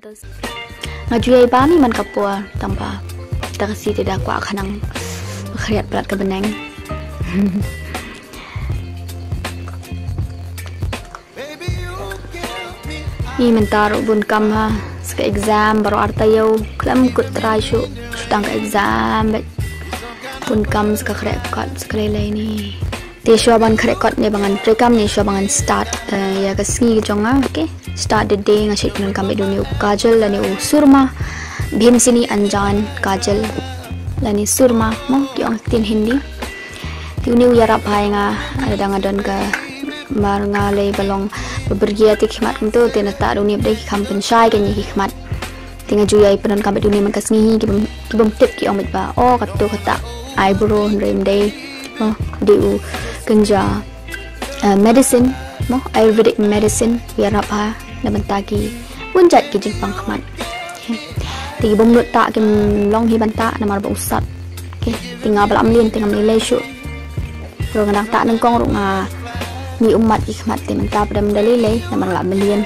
ngajui bami man kapua tanpa kita kasih tidak kuat kanang kriat berat ke beneng. Ni mentar bun kam ha ke exam baru arta yau kelam kut try tang ke exam bun kam ska kret sekali ni te ban kret ne bangan prekam ni bangan start ya ka sngi jonga okay start the day ngasih penan kami dunia kajal lani surma bhim sini anjan kajal lani surma mo ki ong tin hindi tiuni yarap hai nga ada ngadon ka mar nga le balong bebergia ti khmat tu tena ta dunia dei kam pensyai kan ni hikmat tinga juyai penan kami dunia man kasngi ki bom tip ki ong mit ba o katu kata eyebrow rem dei mo diu kenja medicine mo ayurvedic medicine yarap ha na bantagi punjat ki jing pang khmat ti bom lut ta kim long hi banta na mar ba usat okay tinga balam lin tinga milai shu ro ngang ta nang kong ro nga ni umat ki khmat ti menta padam dalilai na mar la million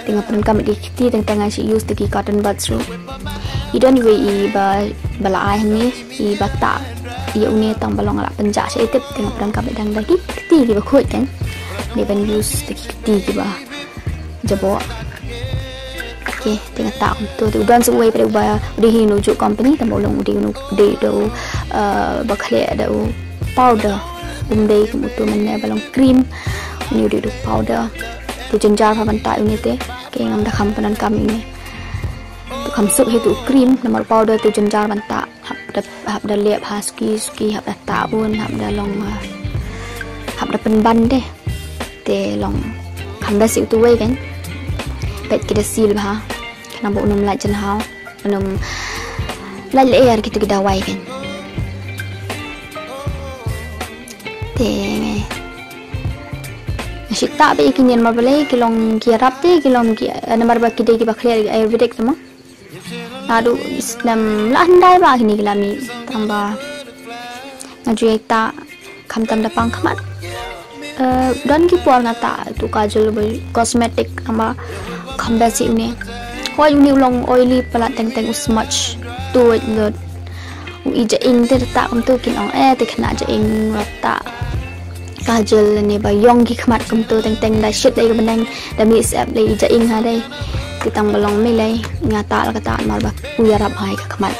tinga pun kam di ti tang si use ti cotton buds ro idon we I bala ai ni I bata I uni tang balong la penja se tip tinga pun kam dang lagi ti ba khoi kan ni ban use ti ba jabo okay tengah tak tu udan suai pada ubaya di hinuju company tambolong di nu di do bakhle ada powder umdei kemutu menne balong cream ni di do powder tu jenjar pa bantai ni te ke ngam da kampanan kami ni tu kam sup itu cream nomor powder tu jenjar banta hab da lep haski hab da taun hab da long hab da penban deh te long kam da si tu wei kan pet kita sil ha nampak unum la jen hau unum la leer kita gedawai kan te nasi tak be kinyen mar balai kilong kirap te kilong ki namar ba kidai ki bakhle ayurvedic sama adu islam la handai ba kini kilami tamba ngajui ta kam tam da pang khamat dan ki puar ngata tu kajal cosmetic ama kambasi ini why uni long oily pala teng smudge tu lot ija ing te ta untuk kin ong te khna ja ing rata kajal ni ba yong ki khmat kum tu teng da shit dai benang da mi sap dai ija ing ha dai kitang balong mi lai ngata la kata mar ba uyarap hai ka khmat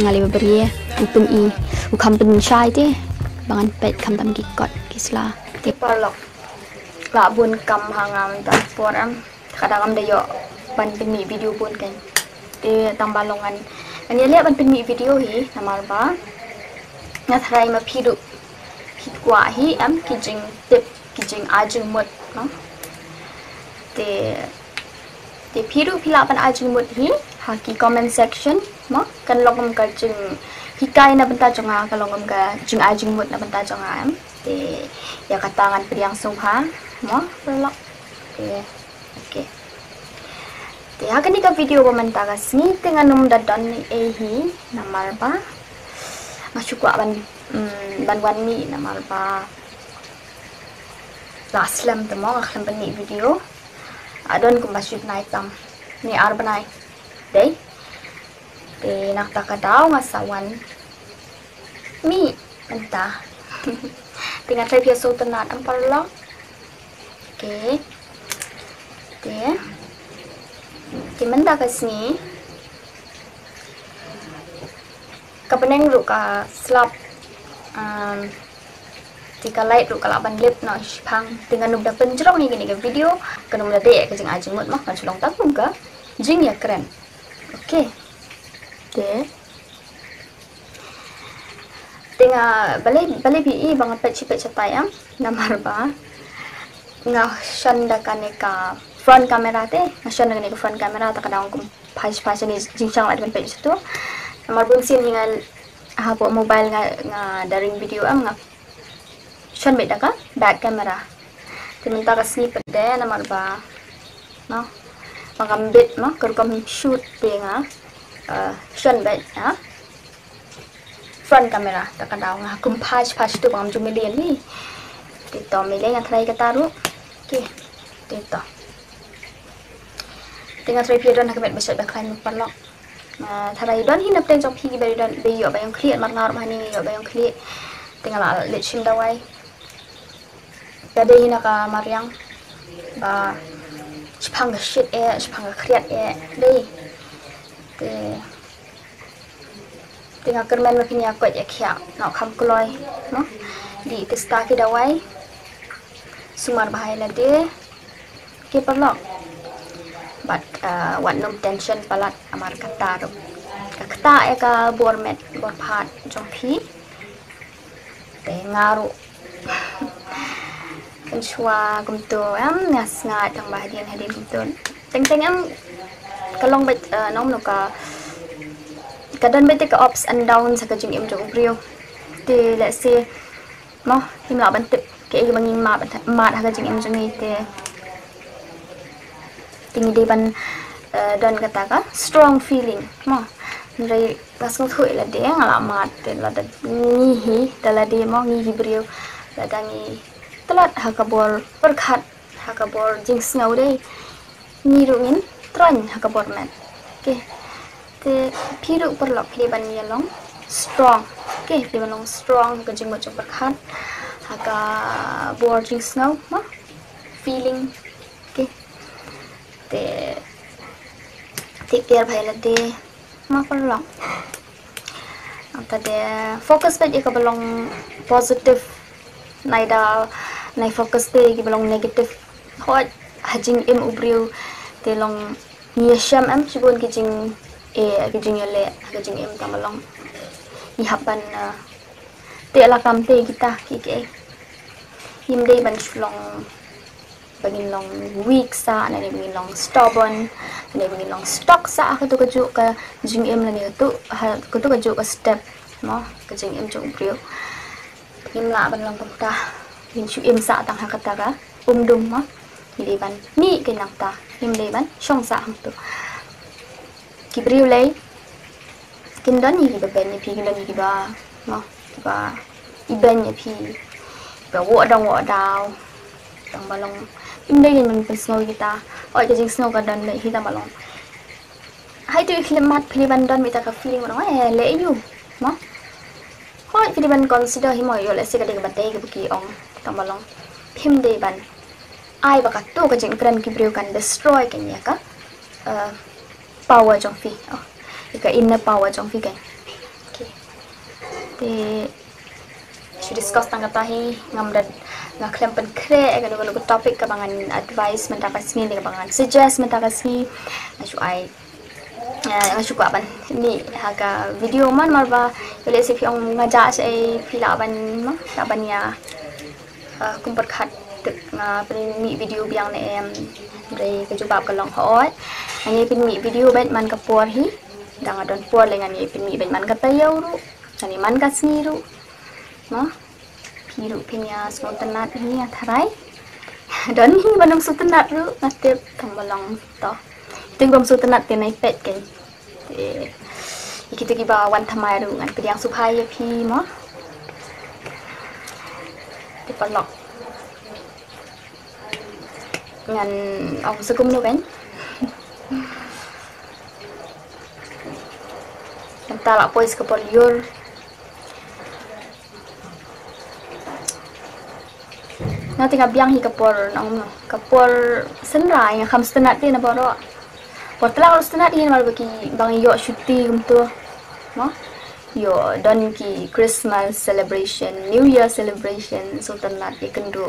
ngali ba berie upun I u kampen shai te bangan pet kam tam ki kot kisla te parlok la bun kam hangam ta poram kadang ada yo ban peni video pun kan di tambah longan kan ya lihat ban peni video hi namar ba ngathrai ma phidu kwa hi am kijing tip kijing ajing mut no te phidu phila ban ajing mut hi ha ki comment section mo kan logam ka jing hikai na benta jonga ka logam ka jing ajing mut na benta jonga am te ya katangan priang sungha mo pelok te okay te akan ika video pementaga sini dengan num dadon ni ehi namar ba masukwa ban wani namar ba laslam temo akan bani video adon ku masuk naik tam ni arbanai dei te nak takadaw ngasawan mi entah tinggal saya biasa tenat ang parlok okay te Timenda ka sini kapeneng lu ka slap tika light lu kala ban lip no pang dengan nubda penjerong ni gini ke video kanum da de ka jing ajing mut mah kan sulong takum ka jing ya keren okay de tinga bale bi bangat pet cetai am namar ba nga shanda kaneka front camera te ngasyon na ganito front camera ta kadang kum pas ni jingchang la dengan page itu nomor bungsin hingal hapo mobile nga daring video am nga shon beda ka back camera timinta ka snippet de nomor ba no pangambit no kurkom shoot te nga shon bed ha front camera ta kadang nga kum pas tu pang jumilian ni tito milay nga try ka taru okay tito tinggal try piadon nak bet besok bakal perlok tharai don hin apten jok phi beri don be yo bayang clear mar ngar mani yo bayang clear tinggal let shim dawai bade hin ka mariang ba chpang shit chpang kriat dei te tinggal kermen ma pinya ko ya khya no kham kloi no di testa ki dawai sumar bahai la de ke perlok but wat nom tension palat amar kata ro kata ka bor met bor phat jong phi te ngaru kan chua kum to am ngas ngat tang bah dian hadin kum to teng teng am kalong bet nom no ka kadon bet ka ups and downs ka jing em jong brio te let's say mo him la ban tip ke bangin ma ha ka jing em jong ni te tinggi di ban don kata ka strong feeling mo dari pas ko thui la de ngalamat te la da ni hi dala de mo ni brio la dangi telat hakabor perkhat hakabor jing snau dei ni rungin tron hakabor man ke te phiru perlok phili ban yalong strong ke phili ban strong ka jing mo chok perkhat haka bor jing snau ma feeling ke te take care bhai la de ma perlok anta de focus bet ka belong positive nai da nai focus te ki belong negative hot hajing em ubriu te long ni sham am chibon ki jing ki jing yole ki jing em tamalong ni hapan te la kam te kita ki ke him dei ban long bangin long weak sa na ni bangin long stubborn na bangin long stock sa ka tu ka ju ka jing em la ni tu ka tu ka ju ka step no ka jing em jong ubriu him la ban long ta him chu em sa tang ha kata ka dum ma hi ban mi ke nak ta him le ban song sa ham tu ki briu le kin don ni ba ben ni pi kin don ni ba no ba i ben ni pi ba wo daw tang balong im dei man pen snow kita oi ke jing snow ka don le hi ta balong hai tu klimat pili ban don mi ta ka feeling mo le yu ma hoi pili ban consider hi mo yo le se ka de ba te ke ki ong tang balong him dei ban ai ba ka tu ka jing kran ki breu kan destroy kan ya ka power jong fi ka inner power jong fi kan okay te should discuss tang kata hi ngam dan nga klem pen kre ka lo topic ka bangan advice men ta ka sini ka bangan suggest men ta ka sini na chu ai nga chu ka ban ni ha ka video man mar ba le se fi ong nga ja se pila ban ma ta ban ya kumpat khat nga mi video biang ne em dei ka chu ba ka long hot ani pin mi video bet man ka por hi dang adon por le ngani pin mi bet man ka tayo ru ani man ka sni ru no piru pinya sotanat ni tharai don hi banang sotanat ru ngatep thambalong to tinggom sotanat te nai pet ken te ikita ki ba wan thamai ru ngan piang suphai ya phi mo te palok ngan ong sakum no ben tala pois ka por yor na tinga biang hi kapor nang kapor senrai nga kham stanat ti na boro por tala stanat hi mal baki bang yo shuti gumto no yo don ki Christmas celebration New Year celebration so tanat ikendu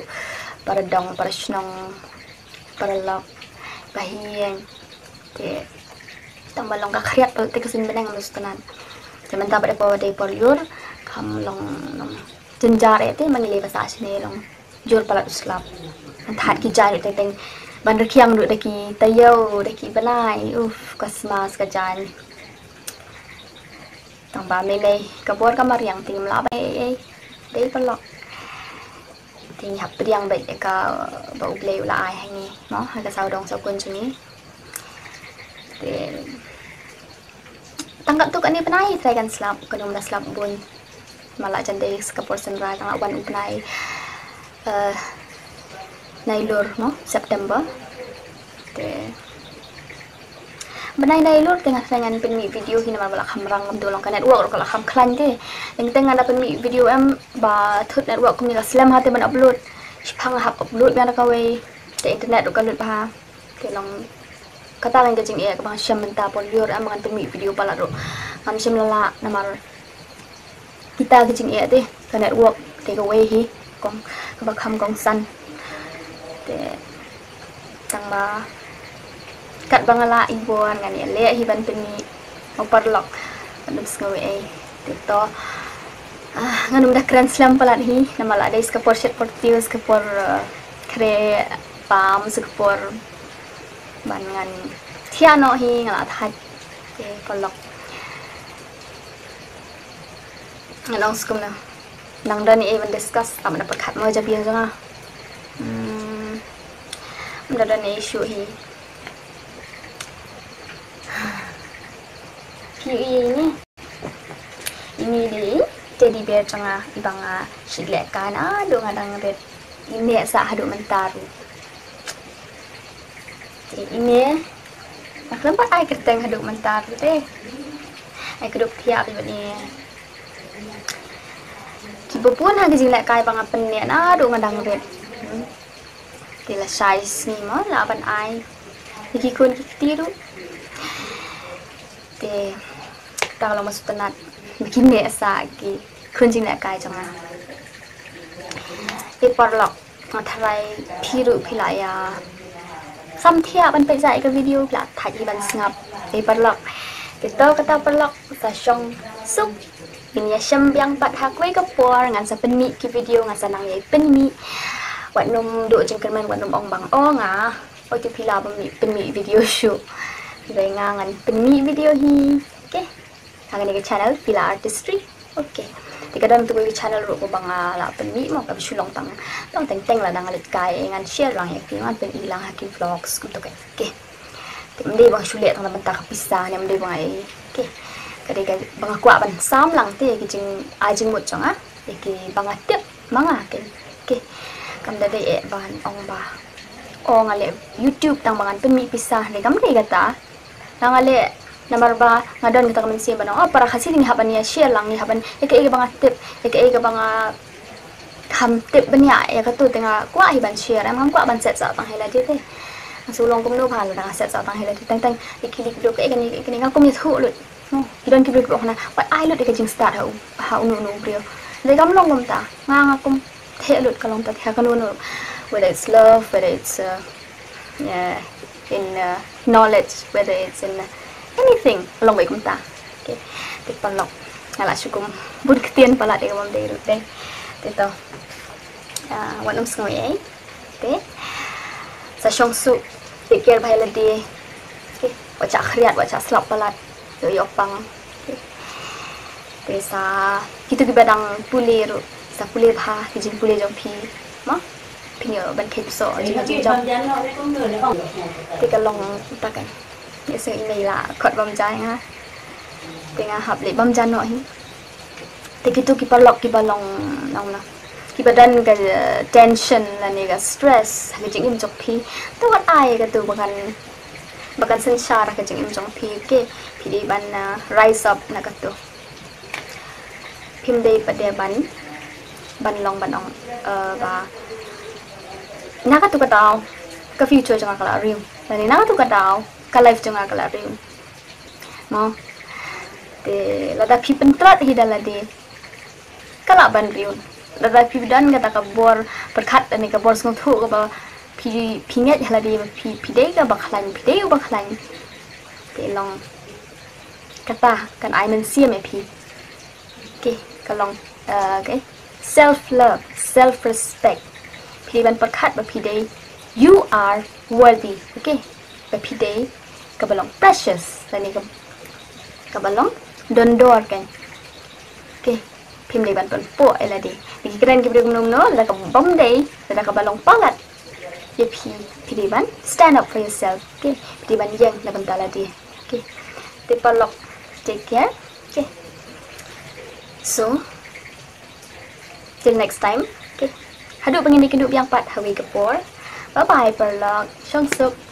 para dong para snong para lok bahiyeng te tambalong ka khriat te kasin benang stanat jaman ta pada por de por yor kham long jenjare te manile bahasa sini long jor palat uslap that ki jan te teng ban rakhiang du daki tayo daki balai kasmas ka jan tang ba me ka bor ka mariang tim la ba dei palok ting hap priang bai ka ba uble la ai hangi no ha ka sau dong sau kun chuni te tanggap tu kan ni penai try kan slap kadum da slap bun malak jan dei ka por senrai tang wan upnai nailor no September te Benai lur tengah dengan penmi video hina malah kamrang ngam dolong ka network kalau kam klan te tengah ada penmi video em ba thut network kumni la slam hate ban upload phang hap upload ban ka we te internet ka lut ba ke long kata lang jing e ka bang syam menta pon liur am ngan penmi video pala ro ngam syam lala namar kita jing e te ka network te ka we hi kong ka ba kham kong san te tang ba kat bangala ibuan ngani le hiban penni oparlok andum skawe ai tito nganum da kran slam palat hi namala dai ska por shet por tius ska por kre pam ska por ban ngan thiano hi ngala that te polok ngalong skum na nang dan ni even discuss am dapat khat mo jabian janga dan issue hi ini di jadi biar canga ibang silek kan do ngadang red ini sa hadu mentaru ini kenapa ai keteng hadu mentaru teh ai keduk tiap ni cibupun hagi silek kai bang pen do ngadang red tila size ni mo laban ai ikikun kitiru te kalau masuk tenat bikin dia sagi kunjing nak kai jangan perlok matrai piru pilaya samthia ban pe jai ka video plat thai ban sngap perlok kita kata perlok sa syong suk ini ya syam yang pat hakwe ka por ngan sa penmi ki video ngan sa nang yai penmi wat num do jengkan man wat num ong bang ong o ti pila penmi video shoot ngan penmi video hi okay hangani ke channel Pila Artistry okay tikadam tu ke channel ro ko banga la penmi mo ka sulong tang teng la dang alit kai ngan share lang ya ki ngan pen ilang hakin vlogs ku to ke okay mde bang sulet tang bentar pisah ne mde bang ai okay kade ka banga kwa ban sam lang te ki jing ajing mot chang ki banga tip manga ke okay kam da de ban ong ba ong ale YouTube tang bangan penmi pisah ne kam de kata nangale nomor ba ngadon kita kamen siya banang para kasi ni haban niya share lang ni haban ika banga tip ika banga ham tip banya ya katu tenga kwa hiban share am kwa ban set sa tang hela dite sulong kum no phal da set sa tang hela tang tang ikili do ka ikani ngam kum ni thu lut hidon ki brik na what I lut ika jing start ha unu no brio le gam long gum ta nga kum the lut kalong ta the kanu no whether it's love whether it's yeah in knowledge whether it's in anything long way kumta okay tik palok ngala syukum bun ketien pala de kam de rut de tito wanam sngoy ai te sa syong su pikir bhai la de okay wacha khriat wacha slap pala yo yo pang okay te sa kitu ki badang pulir sa pulir bha ki jing pulir jong phi ma pinyo ban khep so jing jong te ka long ta kan ya se ini la khot bom jai ha tengah hap le bom jan no hi te kitu ki palok ki balong nong na ki badan ka tension la ni ga stress ha jing im jok phi to wat ai ka tu bakan sansara ka jing im jong phi ke phi di ban rise up na ka tu phim dei pa de ban long ba na ka tu ka daw ka future jang ka la rim la ni na ka tu ka daw ka life jang ka la rim mo te lada phi pentrat hi dala de kala ban riun lada phi dan ga ta ka bor perkhat ani ka bor song thu ka ba phi nget hala de phi de ka ba khlan phi de ba khlan te long kata kan ai men sia me phi ke ka long ke self love self respect phi ban perkhat ba phi de you are worthy okay ba phi de ka balong precious ani ka balong dondor kan okay phim de ban po ela de ki kren ki brek nom no la ka bom de la ka balong palat ye phi de ban stand up for yourself okay phi de ban yang la ban tala de okay te palok take care okay so till next time okay hadu pengini keduk yang pat hawi kepor bye bye palok song suk